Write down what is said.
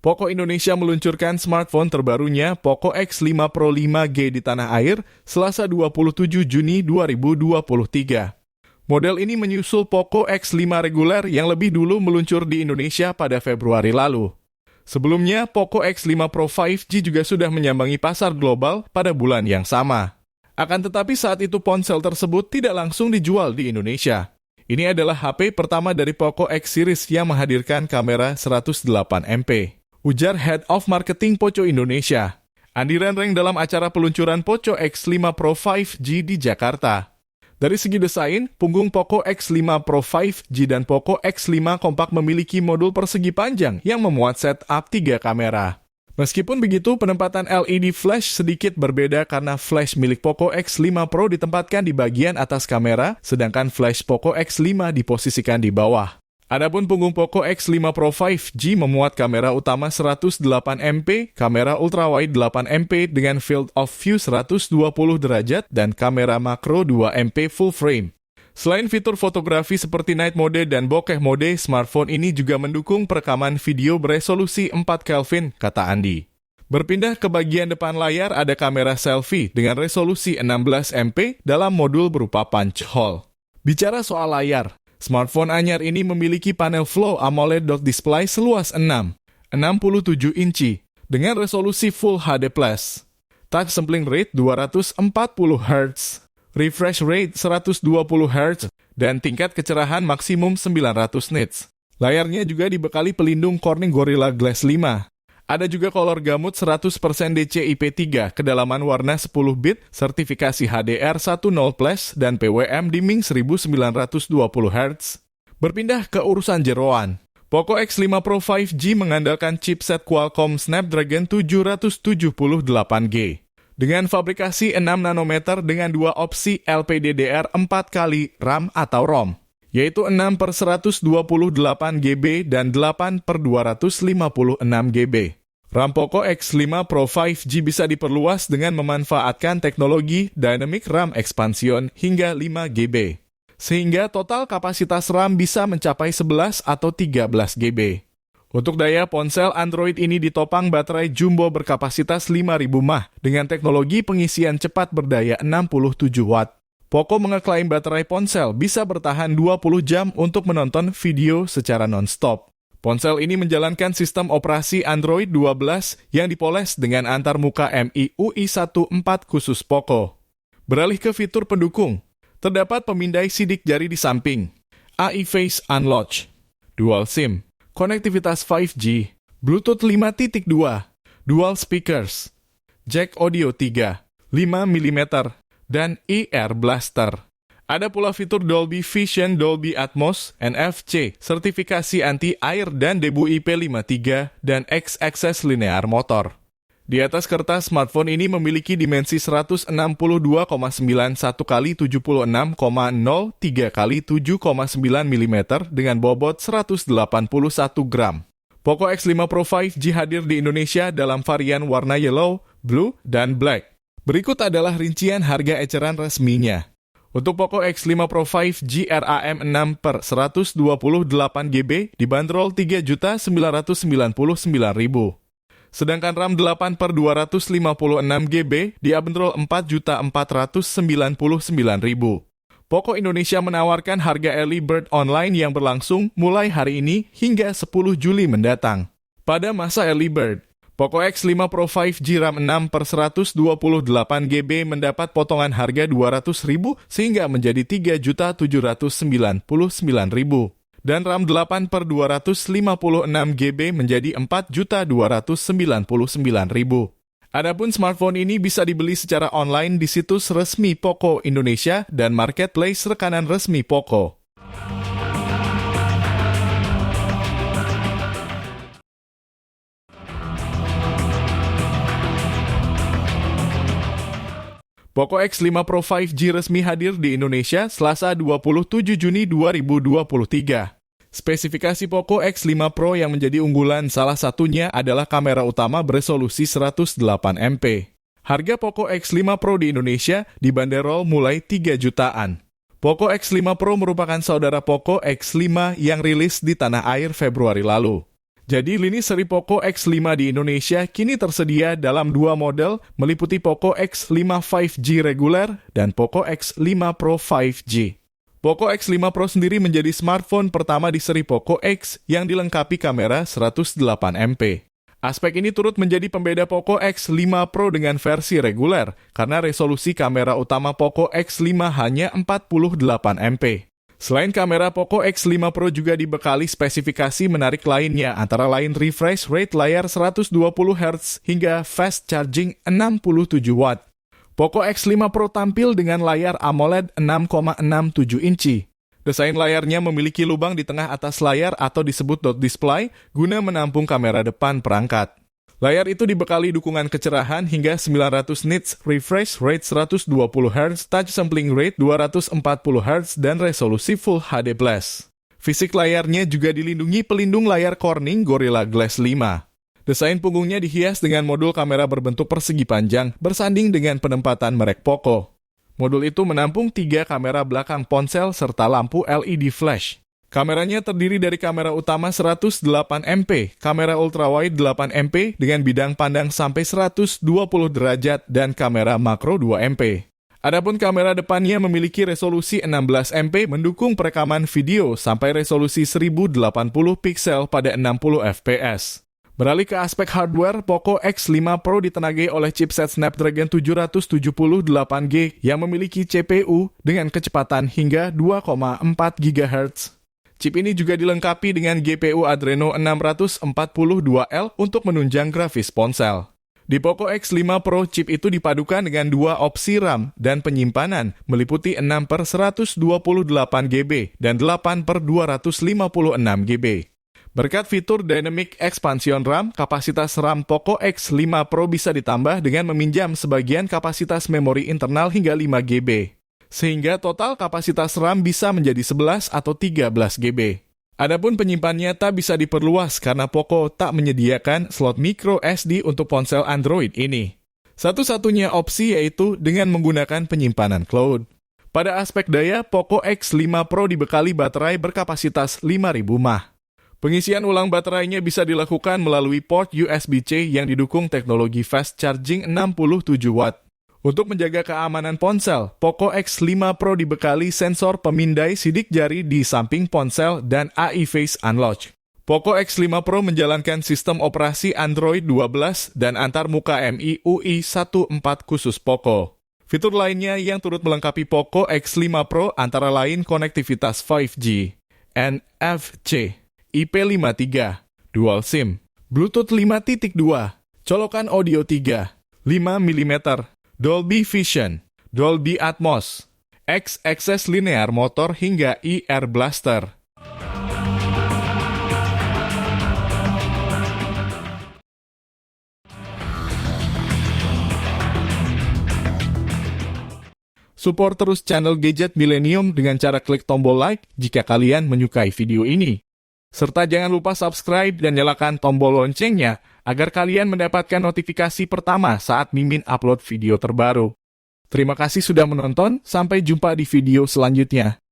Poco Indonesia meluncurkan smartphone terbarunya Poco X5 Pro 5G di tanah air Selasa 27 Juni 2023. Model ini menyusul Poco X5 reguler yang lebih dulu meluncur di Indonesia pada Februari lalu. Sebelumnya, Poco X5 Pro 5G juga sudah menyambangi pasar global pada bulan yang sama. Akan tetapi saat itu ponsel tersebut tidak langsung dijual di Indonesia. Ini adalah HP pertama dari Poco X series yang menghadirkan kamera 108MP. Ujar Head of Marketing Poco Indonesia, Andi Renreng dalam acara peluncuran Poco X5 Pro 5G di Jakarta. Dari segi desain, punggung Poco X5 Pro 5G dan Poco X5 kompak memiliki modul persegi panjang yang memuat setup 3 kamera. Meskipun begitu, penempatan LED flash sedikit berbeda karena flash milik Poco X5 Pro ditempatkan di bagian atas kamera, sedangkan flash Poco X5 diposisikan di bawah. Adapun punggung Poco X5 Pro 5G memuat kamera utama 108MP, kamera ultrawide 8MP dengan field of view 120 derajat, dan kamera makro 2MP full frame. Selain fitur fotografi seperti night mode dan bokeh mode, smartphone ini juga mendukung perekaman video beresolusi 4 Kelvin, kata Andi. Berpindah ke bagian depan layar ada kamera selfie dengan resolusi 16MP dalam modul berupa punch hole. Bicara soal layar, smartphone anyar ini memiliki panel Flow AMOLED dot display seluas 6,67 inci dengan resolusi Full HD+, touch sampling rate 240 Hz, refresh rate 120 Hz, dan tingkat kecerahan maksimum 900 nits. Layarnya juga dibekali pelindung Corning Gorilla Glass 5. Ada juga color gamut 100% DCI-P3, kedalaman warna 10 bit, sertifikasi HDR10+, dan PWM dimming 1920 Hz. Berpindah ke urusan jeroan. Poco X5 Pro 5G mengandalkan chipset Qualcomm Snapdragon 778G. Dengan fabrikasi 6 nanometer dengan 2 opsi LPDDR4x RAM atau ROM, yaitu 6/128GB dan 8/256GB. RAM Poco X5 Pro 5G bisa diperluas dengan memanfaatkan teknologi Dynamic RAM Expansion hingga 5GB, sehingga total kapasitas RAM bisa mencapai 11 atau 13GB. Untuk daya, ponsel Android ini ditopang baterai jumbo berkapasitas 5.000 mAh dengan teknologi pengisian cepat berdaya 67 Watt. Poco mengeklaim baterai ponsel bisa bertahan 20 jam untuk menonton video secara non-stop. Ponsel ini menjalankan sistem operasi Android 12 yang dipoles dengan antarmuka MIUI 1.4 khusus Poco. Beralih ke fitur pendukung, terdapat pemindai sidik jari di samping, AI Face Unlock, Dual SIM, konektivitas 5G, Bluetooth 5.2, Dual Speakers, Jack Audio 3, 5mm, dan ear blaster. Ada pula fitur Dolby Vision, Dolby Atmos, NFC, sertifikasi anti-air dan debu IP53, dan X-Access linear motor. Di atas kertas, smartphone ini memiliki dimensi 162,91 x 76,03 x 7,9 mm dengan bobot 181 gram. Poco X5 Pro 5G hadir di Indonesia dalam varian warna yellow, blue, dan black. Berikut adalah rincian harga eceran resminya. Untuk Poco X5 Pro 5G RAM 6/128GB dibanderol Rp3.999.000. Sedangkan RAM 8/256GB dibanderol Rp4.499.000. Poco Indonesia menawarkan harga early bird online yang berlangsung mulai hari ini hingga 10 Juli mendatang. Pada masa early bird, Poco X5 Pro 5G RAM 6/128GB mendapat potongan harga Rp200.000 sehingga menjadi Rp3.799.000. Dan RAM 8/256GB menjadi Rp4.299.000. Adapun smartphone ini bisa dibeli secara online di situs resmi Poco Indonesia dan marketplace rekanan resmi Poco. Poco X5 Pro 5G resmi hadir di Indonesia Selasa 27 Juni 2023. Spesifikasi Poco X5 Pro yang menjadi unggulan salah satunya adalah kamera utama beresolusi 108MP. Harga Poco X5 Pro di Indonesia dibanderol mulai 3 jutaan. Poco X5 Pro merupakan saudara Poco X5 yang rilis di tanah air Februari lalu. Jadi lini seri Poco X5 di Indonesia kini tersedia dalam dua model meliputi Poco X5 5G reguler dan Poco X5 Pro 5G. Poco X5 Pro sendiri menjadi smartphone pertama di seri Poco X yang dilengkapi kamera 108MP. Aspek ini turut menjadi pembeda Poco X5 Pro dengan versi reguler, karena resolusi kamera utama Poco X5 hanya 48MP. Selain kamera, Poco X5 Pro juga dibekali spesifikasi menarik lainnya, antara lain refresh rate layar 120Hz hingga fast charging 67 Watt. Poco X5 Pro tampil dengan layar AMOLED 6,67 inci. Desain layarnya memiliki lubang di tengah atas layar atau disebut dot display guna menampung kamera depan perangkat. Layar itu dibekali dukungan kecerahan hingga 900 nits, refresh rate 120Hz, touch sampling rate 240Hz, dan resolusi Full HD+. Fisik layarnya juga dilindungi pelindung layar Corning Gorilla Glass 5. Desain punggungnya dihias dengan modul kamera berbentuk persegi panjang, bersanding dengan penempatan merek Poco. Modul itu menampung 3 kamera belakang ponsel serta lampu LED flash. Kameranya terdiri dari kamera utama 108MP, kamera ultrawide 8MP dengan bidang pandang sampai 120 derajat, dan kamera makro 2MP. Adapun kamera depannya memiliki resolusi 16MP mendukung perekaman video sampai resolusi 1080 piksel pada 60 fps. Beralih ke aspek hardware, Poco X5 Pro ditenagai oleh chipset Snapdragon 778G yang memiliki CPU dengan kecepatan hingga 2,4 GHz. Chip ini juga dilengkapi dengan GPU Adreno 642L untuk menunjang grafis ponsel. Di Poco X5 Pro, chip itu dipadukan dengan 2 opsi RAM dan penyimpanan, meliputi 6/128GB dan 8/256GB. Berkat fitur Dynamic Expansion RAM, kapasitas RAM Poco X5 Pro bisa ditambah dengan meminjam sebagian kapasitas memori internal hingga 5GB. Sehingga total kapasitas RAM bisa menjadi 11 atau 13GB. Adapun penyimpanannya tak bisa diperluas karena Poco tak menyediakan slot micro SD untuk ponsel Android ini. Satu-satunya opsi yaitu dengan menggunakan penyimpanan cloud. Pada aspek daya, Poco X5 Pro dibekali baterai berkapasitas 5000 mAh. Pengisian ulang baterainya bisa dilakukan melalui port USB-C yang didukung teknologi fast charging 67 Watt. Untuk menjaga keamanan ponsel, Poco X5 Pro dibekali sensor pemindai sidik jari di samping ponsel dan AI Face Unlock. Poco X5 Pro menjalankan sistem operasi Android 12 dan antarmuka MIUI 14 khusus Poco. Fitur lainnya yang turut melengkapi Poco X5 Pro antara lain konektivitas 5G, NFC, IP53, Dual SIM, Bluetooth 5.2, colokan audio 3, 5mm, Dolby Vision, Dolby Atmos, X-Access linear motor hingga IR Blaster. Support terus channel Gadget Millennium dengan cara klik tombol like jika kalian menyukai video ini. Serta jangan lupa subscribe dan nyalakan tombol loncengnya agar kalian mendapatkan notifikasi pertama saat Mimin upload video terbaru. Terima kasih sudah menonton, sampai jumpa di video selanjutnya.